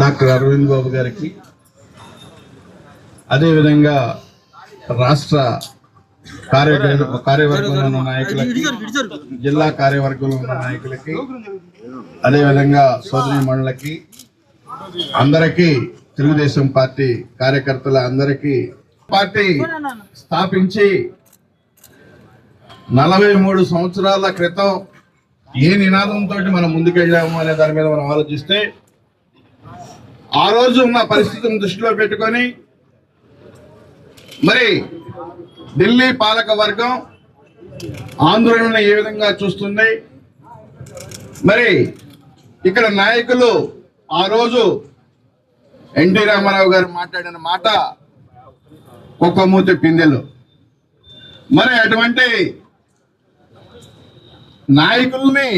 Doctor Arvind బాబు గారికి, అదేవిధంగా రాష్ట్ర కార్యవర్గంలో ఉన్న నాయకులకి, జిల్లా కార్యవర్గంలో ఉన్న నాయకులకి, అదేవిధంగా సోదరి మండలికి, అందరికీ, తెలుగుదేశం పార్టీ కార్యకర్తల అందరికీ, పార్టీ స్థాపించి 43 సంవత్సరాల క్రితం ఏ నినాదంతో మనం ముందుకెళ్ళాము అనే దాని మీద మనం ఆలోచిస్తే, ఆ రోజు ఉన్న పరిస్థితిని దృష్టిలో పెట్టుకొని మరి ఢిల్లీ పాలక వర్గం ఆందోళన ఏ విధంగా చూస్తుంది, మరి ఇక్కడ నాయకులు ఆ రోజు ఎన్టీ రామారావు గారు మాట్లాడిన మాట కుక్కమూతి పిందెలు. మరి అటువంటి నాయకుల్ని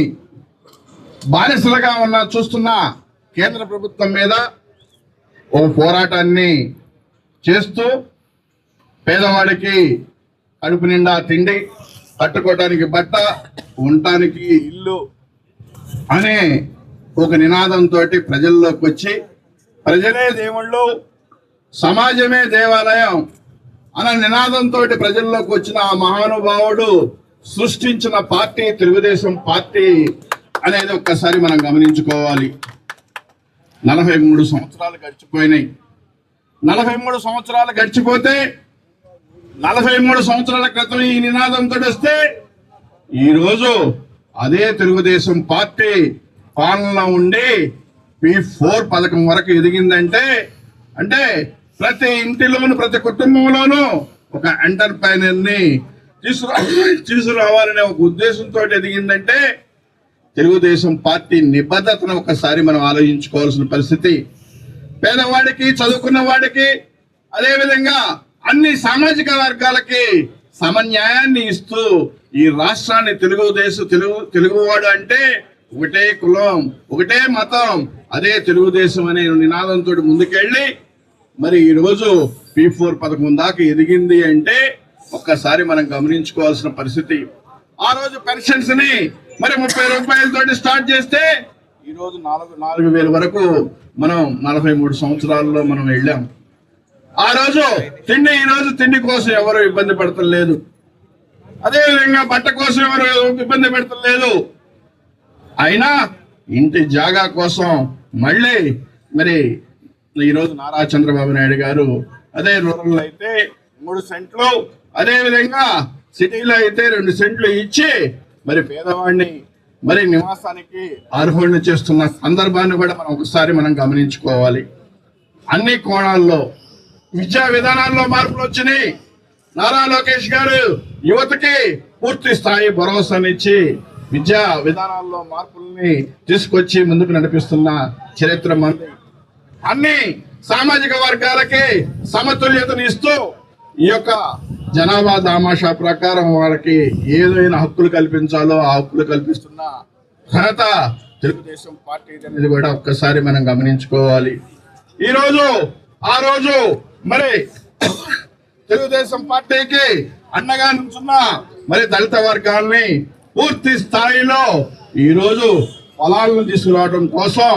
బానిసలుగా చూస్తున్న కేంద్ర ప్రభుత్వం మీద ఓ పోరాటాన్ని చేస్తూ పేదవాడికి కడుపు నిండా తిండి, కట్టుకోవటానికి బట్ట, ఉండటానికి ఇల్లు అనే ఒక నినాదంతో ప్రజల్లోకి వచ్చి, ప్రజలే దేవుళ్ళు, సమాజమే దేవాలయం అనే నినాదంతో ప్రజల్లోకి వచ్చిన ఆ మహానుభావుడు సృష్టించిన పార్టీ తెలుగుదేశం పార్టీ అనేది ఒక్కసారి మనం గమనించుకోవాలి. 43 సంవత్సరాలు గడిచిపోయినాయి. 43 సంవత్సరాలు గడిచిపోతే 43 సంవత్సరాల క్రితం ఈ నినాదంతో వస్తే ఈరోజు అదే తెలుగుదేశం పార్టీ పాలన ఉండి P4 పథకం వరకు ఎదిగిందంటే, అంటే ప్రతి ఇంటిలోను, ప్రతి కుటుంబంలోనూ ఒక ఎంటర్ప్రైనర్ ని తీసుకురావాలనే ఒక ఉద్దేశంతో ఎదిగిందంటే తెలుగుదేశం పార్టీ నిబద్ధతను ఒకసారి మనం ఆలోచించుకోవాల్సిన పరిస్థితి. పేదవాడికి, చదువుకున్న వాడికి, అదేవిధంగా అన్ని సామాజిక వర్గాలకి సమన్యాయాన్ని ఇస్తూ ఈ రాష్ట్రాన్ని తెలుగువాడు అంటే ఒకటే కులం, ఒకటే మతం, అదే తెలుగుదేశం అనే నినాదంతో ముందుకెళ్ళి మరి ఈరోజు P4 పథకం దాకా ఎదిగింది అంటే ఒక్కసారి మనం గమనించుకోవాల్సిన పరిస్థితి. ఆ రోజు పెన్షన్స్ ని మరి 30 రూపాయలతోటి స్టార్ట్ చేస్తే ఈరోజు 4,000 వరకు మనం 43 సంవత్సరాల్లో మనం వెళ్ళాం. ఆ రోజు తిండి, ఈ రోజు తిండి కోసం ఎవరు ఇబ్బంది పడతలేదు, అదేవిధంగా బట్ట కోసం ఎవరు ఇబ్బంది పెడతలేదు. అయినా ఇంటి జాగా కోసం మళ్ళీ మరి ఈరోజు నారా చంద్రబాబు నాయుడు గారు అదే రూరల్ అయితే 3 సెంట్లు, అదేవిధంగా సిటీలో అయితే 2 సెంట్లు ఇచ్చి మరి పేదవాడిని మరి నివాసానికి అర్హుల్ని చేస్తున్న సందర్భాన్ని కూడా మనం ఒకసారి మనం గమనించుకోవాలి. అన్ని కోణాల్లో విద్యా విధానాల్లో మార్పులు వచ్చినాయి. నారా లోకేష్ గారు యువతకి పూర్తి స్థాయి భరోసానిచ్చి విద్యా విధానాల్లో మార్పుల్ని తీసుకొచ్చి ముందుకు నడిపిస్తున్న చరిత్ర మంది. అన్ని సామాజిక వర్గాలకి సమతుల్యతను ఇస్తూ ఈ యొక్క జనాభా దామాషా ప్రకారం వాళ్ళకి ఏదైనా హక్కులు కల్పించాలో ఆ హక్కులు కల్పిస్తున్న ఘనత తెలుగుదేశం పార్టీ అనేది కూడా ఒక్కసారి మనం గమనించుకోవాలి. ఈరోజు ఆ రోజు మరి తెలుగుదేశం పార్టీకి అండగా నుంచున్న మరి దళిత వర్గాల్ని పూర్తి స్థాయిలో ఈరోజు పొలాలను తీసుకురావడం కోసం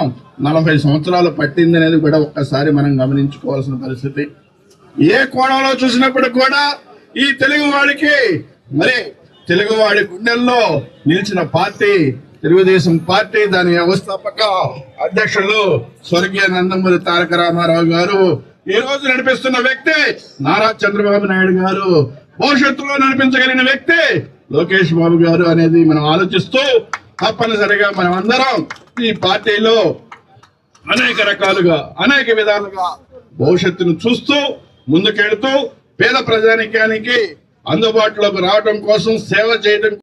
40 సంవత్సరాలు పట్టింది అనేది కూడా ఒక్కసారి మనం గమనించుకోవాల్సిన పరిస్థితి. ఏ కోణంలో చూసినప్పుడు కూడా ఈ తెలుగువాడికి మరి తెలుగువాడి గుండెల్లో నిలిచిన పార్టీ తెలుగుదేశం పార్టీ. దాని వ్యవస్థాపక అధ్యక్షులు స్వర్గీయ నందమూరి తారక రామారావు గారు ఈ రోజు నడిపిస్తున్న వ్యక్తి నారా చంద్రబాబు నాయుడు గారు, భవిష్యత్తులో నడిపించగలిగిన వ్యక్తి లోకేష్ బాబు గారు అనేది మనం ఆలోచిస్తూ తప్పనిసరిగా మనం అందరం ఈ పార్టీలో అనేక రకాలుగా, అనేక విధాలుగా భవిష్యత్తును చూస్తూ ముందుకెళ్తూ పేద ప్రజానికానికి అందుబాటులోకి రావడం కోసం, సేవ చేయడం